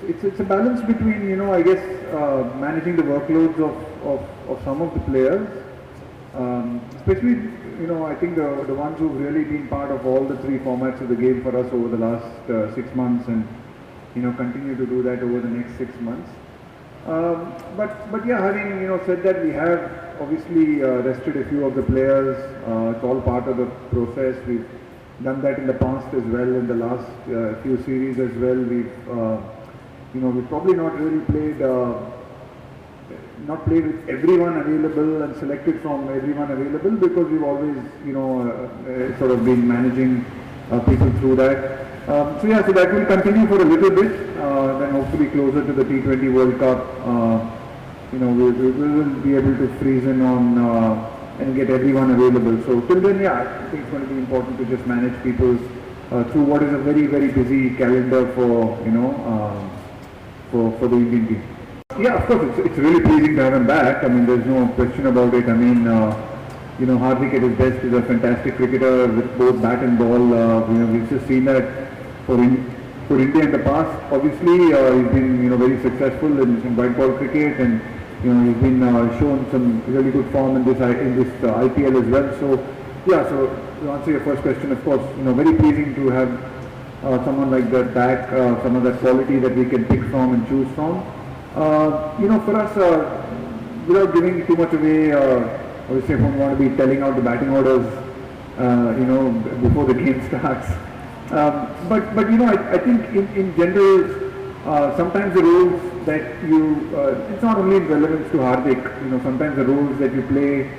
It's a balance between, I guess, managing the workloads of some of the players, especially, I think the ones who've really been part of all the three formats of the game for us over the last 6 months, and continue to do that over the next 6 months. But yeah, having said that, we have obviously rested a few of the players. It's all part of the process. We've done that in the past as well. In the last few series as well, we've probably not really played with everyone available and selected from everyone available, because we've always sort of been managing people through that. So yeah, so that will continue for a little bit. Then hopefully closer to the T20 World Cup, we will be able to freeze in on and get everyone available. So till then, yeah, I think it's going to be important to just manage people through what is a very, very busy calendar for for the Indian team. Yeah, of course, it's really pleasing to have him back. I mean, there's no question about it. I mean, Hardik at his best is a fantastic cricketer with both bat and ball. We've just seen that for India in the past. Obviously, he's been very successful in white ball cricket, and he's been shown some really good form in this IPL as well. So yeah, so to answer your first question, of course, very pleasing to have someone like that back, some of that quality that we can pick from and choose from. For us, without giving too much away, obviously I don't want to be telling out the batting orders, before the game starts. But I think in general, sometimes the roles that it's not only in relevance to Hardik, sometimes the roles that you play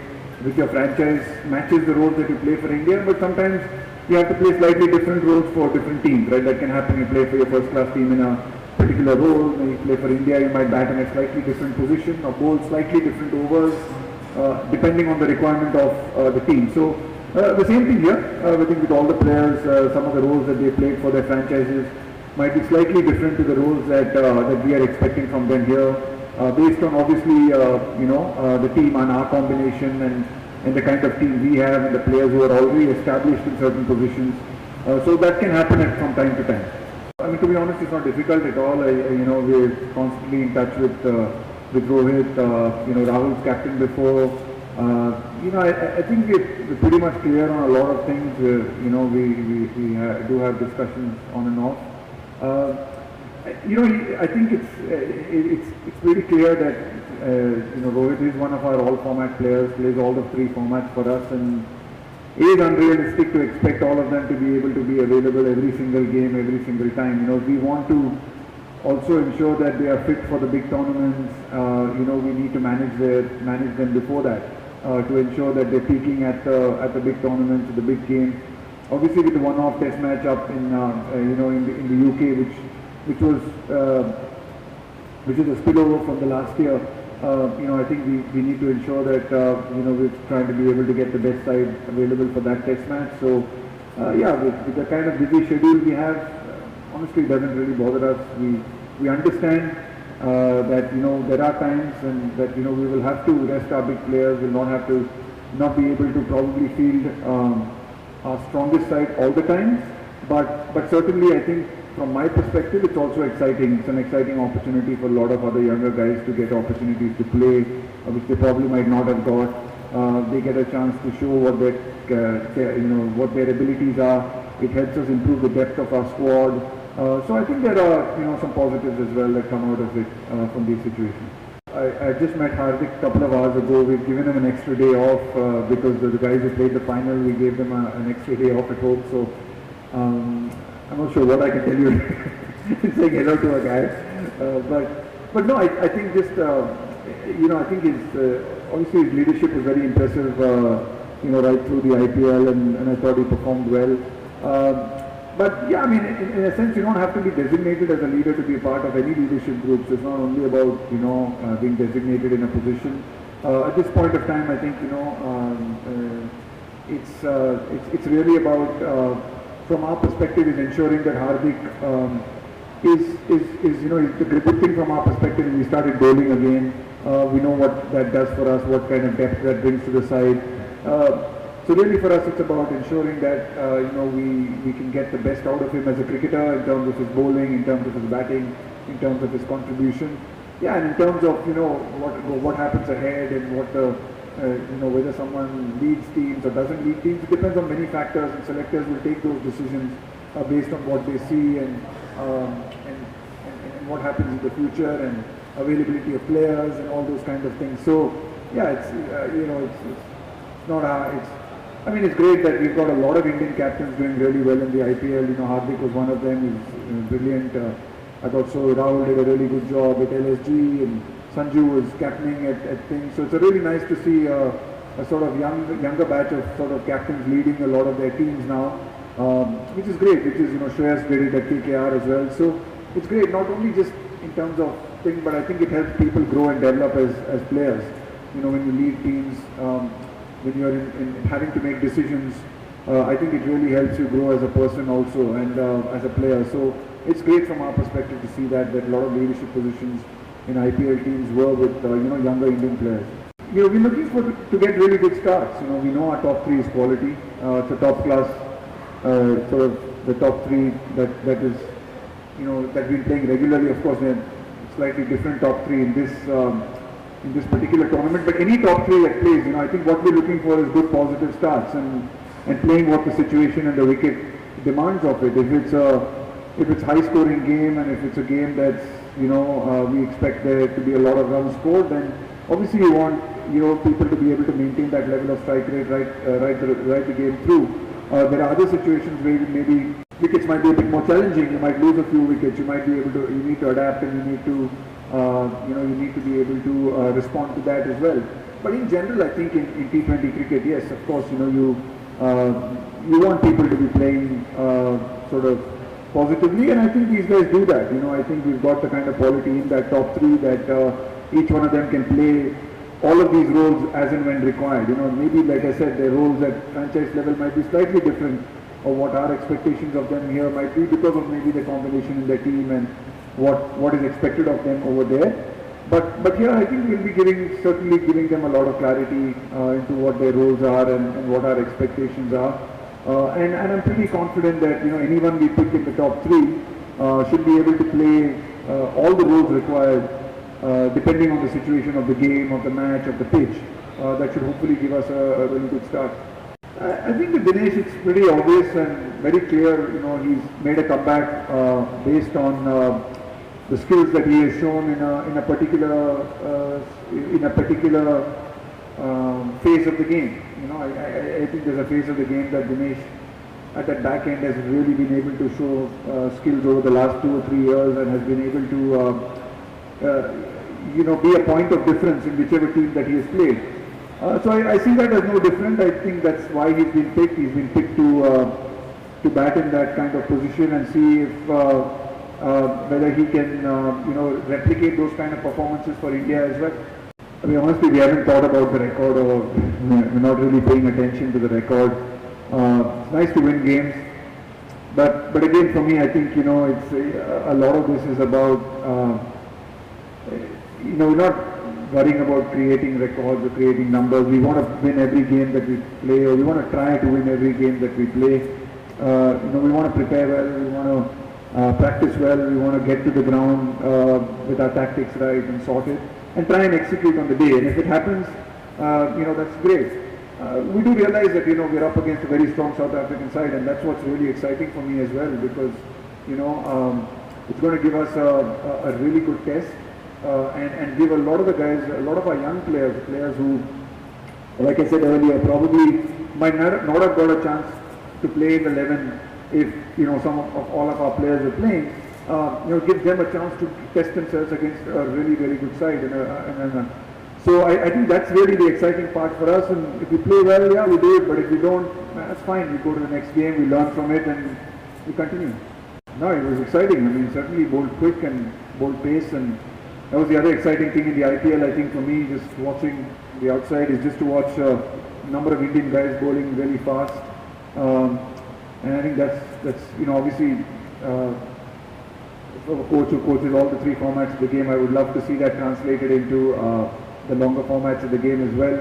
with your franchise matches the roles that you play for India, but sometimes you have to play slightly different roles for different teams, right? That can happen. You play for your first class team in a particular role. When you play for India, you might bat in a slightly different position or bowl slightly different overs, depending on the requirement of the team. So the same thing here. I think with all the players, some of the roles that they played for their franchises might be slightly different to the roles that we are expecting from them here, based on obviously the team and our combination and the kind of team we have and the players who are already established in certain positions. So that can happen from time to time. I mean, to be honest, it's not difficult at all. We're constantly in touch with Rohit. Rahul's captain before. I think we're pretty much clear on a lot of things. We do have discussions on and off. I think it's pretty clear that Rohit is one of our all format players, plays all the three formats for us, and it is unrealistic to expect all of them to be able to be available every single game, every single time. We want to also ensure that they are fit for the big tournaments. We need to manage them before that, to ensure that they're peaking at the big tournaments, the big games. Obviously, with the one-off test match up in the UK, which was a spillover from the last year. I think we need to ensure that we're trying to be able to get the best side available for that test match. So with the kind of busy schedule we have, honestly, it doesn't really bother us. We understand that there are times and that we will have to rest our big players. We'll not be able to probably field our strongest side all the time. But certainly, I think from my perspective, it's also exciting. It's an exciting opportunity for a lot of other younger guys to get opportunities to play, which they probably might not have got. They get a chance to show what their abilities are. It helps us improve the depth of our squad. So I think there are some positives as well that come out of it from these situations. I just met Hardik a couple of hours ago. We've given him an extra day off because the guys who played the final, we gave them an extra day off at home. So I'm not sure what I can tell you. It's saying hello to a guy, but no, I think just I think obviously his leadership was very impressive. Right through the IPL, and I thought he performed well. But yeah, I mean, in a sense, you don't have to be designated as a leader to be a part of any leadership groups. It's not only about being designated in a position. At this point of time, I think it's really about from our perspective is ensuring that Hardik is the good thing from our perspective. We started bowling again. We know what that does for us, what kind of depth that brings to the side. So really for us it's about ensuring that we can get the best out of him as a cricketer in terms of his bowling, in terms of his batting, in terms of his contribution. Yeah, and in terms of what happens ahead and what the whether someone leads teams or doesn't lead teams, it depends on many factors, and selectors will take those decisions based on what they see and what happens in the future and availability of players and all those kind of things. So yeah, it's not I mean, it's great that we've got a lot of Indian captains doing really well in the IPL. Hardik was one of them. He's brilliant. I thought so. Rahul did a really good job at LSG, and Sanju was captaining at things. So it's really nice to see a sort of younger batch of sort of captains leading a lot of their teams now, which is great. Which is Shreyas did it at KKR as well. So it's great, not only just in terms of thing, but I think it helps people grow and develop as players. When you lead teams, when you're in having to make decisions, I think it really helps you grow as a person also and as a player. So it's great from our perspective to see that a lot of leadership positions in IPL teams were with younger Indian players. We're looking to get really good starts. We know our top three is quality. It's a top class sort of the top three that is that we're playing regularly. Of course, they're slightly different top three in this particular tournament. But any top three that plays, I think what we're looking for is good positive starts and playing what the situation and the wicket demands of it. If it's high scoring game and if it's a game that's we expect there to be a lot of runs scored, then obviously you want people to be able to maintain that level of strike rate right the game through. There are other situations where maybe wickets might be a bit more challenging. You might lose a few wickets. You need to adapt, and you need to you need to be able to respond to that as well. But in general, I think in T20 cricket, yes, of course, you want people to be playing sort of positively, and I think these guys do that. I think we've got the kind of quality in that top three that each one of them can play all of these roles as and when required. Maybe like I said, their roles at franchise level might be slightly different, or what our expectations of them here might be because of maybe the combination in their team and what is expected of them over there. But here I think we'll be certainly giving them a lot of clarity into what their roles are and what our expectations are. And I'm pretty confident that anyone we pick in the top three should be able to play all the roles required depending on the situation of the game, of the match, of the pitch. That should hopefully give us a really good start. I think with Dinesh it's pretty obvious and very clear. He's made a comeback based on the skills that he has shown in a particular phase of the game. I think there's a phase of the game that Dinesh at that back end has really been able to show skills over the last 2 or 3 years and has been able to be a point of difference in whichever team that he has played. So I see that as no different. I think that's why he's been picked. He's been picked to bat in that kind of position and see if whether he can replicate those kind of performances for India as well. I mean, honestly, we haven't thought about the record, or we're not really paying attention to the record. It's nice to win games, but again, for me, I think it's a lot of this is about we're not worrying about creating records or creating numbers. We want to win every game that we play, or we want to try to win every game that we play. We want to prepare well. We want to practice well. We want to get to the ground with our tactics right and sorted, and try and execute on the day. And if it happens, that's great. We do realize that we're up against a very strong South African side, and that's what's really exciting for me as well, because it's going to give us a really good test and give a lot of the guys, a lot of our young players who, like I said earlier, probably might not have got a chance to play in the 11 if some of all of our players are playing. Give them a chance to test themselves against a really very good side. So I think that's really the exciting part for us. And if we play well, yeah, we do it. But if we don't, that's fine. We go to the next game, we learn from it, and we continue. No, it was exciting. I mean, certainly bowled quick and bowled pace, and that was the other exciting thing in the IPL. I think for me, just watching the outside is just to watch a number of Indian guys bowling really fast. And I think that's obviously. For a coach who coaches all the 3 formats of the game, I would love to see that translated into the longer formats of the game as well.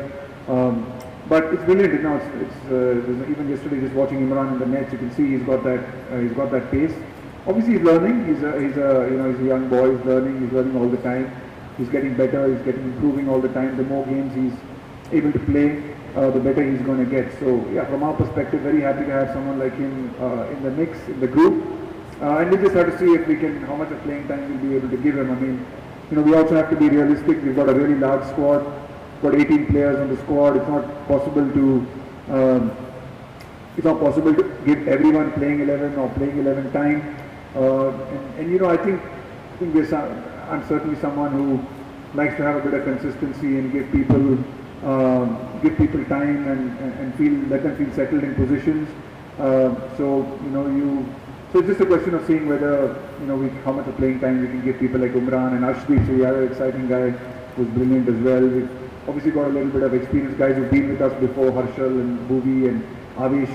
But it's brilliant. It's even yesterday, just watching Imran in the nets, you can see he's got that pace. Obviously, he's learning. He's a young boy. He's learning. He's learning all the time. He's getting better. He's getting improving all the time. The more games he's able to play, the better he's going to get. So yeah, from our perspective, very happy to have someone like him in the mix, in the group. And we just have to see if we can, how much of playing time we'll be able to give him. I mean, we also have to be realistic. We've got a really large squad. We've got 18 players on the squad. It's not possible to give everyone playing 11 or playing 11 time. I think I'm certainly someone who likes to have a bit of consistency and give people time and let them feel settled in positions. So it's just a question of seeing whether how much of playing time we can give people like Umran and Ashdeep. So we have an exciting guy who's brilliant as well. We've obviously got a little bit of experience, guys who've been with us before, Harshal and Bhuvi and Avish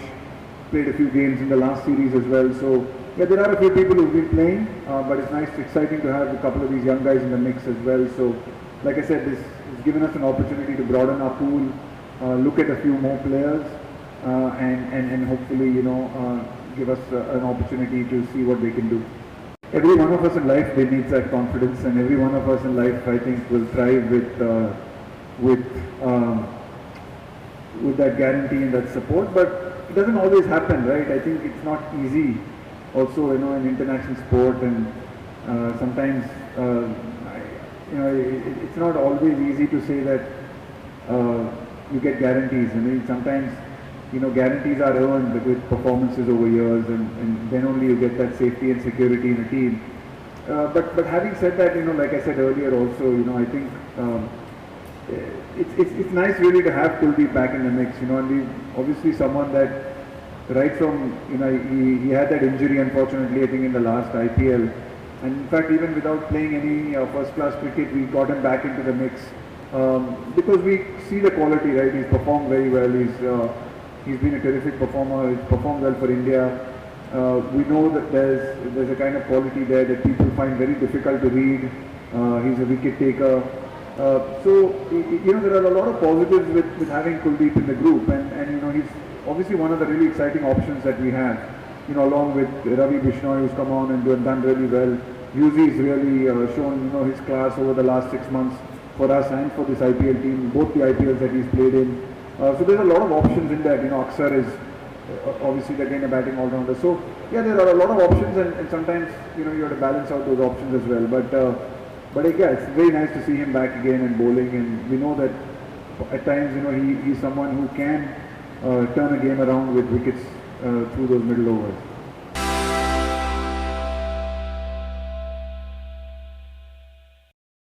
played a few games in the last series as well. So yeah, there are a few people who've been playing, but it's nice, exciting to have a couple of these young guys in the mix as well. So like I said, this has given us an opportunity to broaden our pool, look at a few more players, and hopefully give us an opportunity to see what they can do. Every one of us in life, they need that confidence, and every one of us in life, I think, will thrive with that guarantee and that support. But it doesn't always happen, right? I think it's not easy. Also, in international sport, and sometimes it's not always easy to say that you get guarantees. I mean, sometimes guarantees are earned with performances over years, and then only you get that safety and security in a team. But having said that, like I said earlier, also, I think it's nice really to have Kuldeep back in the mix. And we obviously someone that right from he had that injury, unfortunately, I think in the last IPL, and in fact even without playing any first-class cricket, we got him back into the mix because we see the quality, right? He's performed very well. He's been a terrific performer. He's performed well for India. We know that there's a kind of quality there that people find very difficult to read. He's a wicket taker. So there are a lot of positives with having Kuldeep in the group, and he's obviously one of the really exciting options that we have. Along with Ravi Bishnoi, who's come on and done really well. Yuzi's really shown his class over the last 6 months for us and for this IPL team, both the IPLs that he's played in. So there's a lot of options in that. Aksar is obviously again a batting all-rounder. So yeah, there are a lot of options, and sometimes you have to balance out those options as well. But yeah, it's very nice to see him back again and bowling, and we know that at times he's someone who can turn a game around with wickets through those middle overs.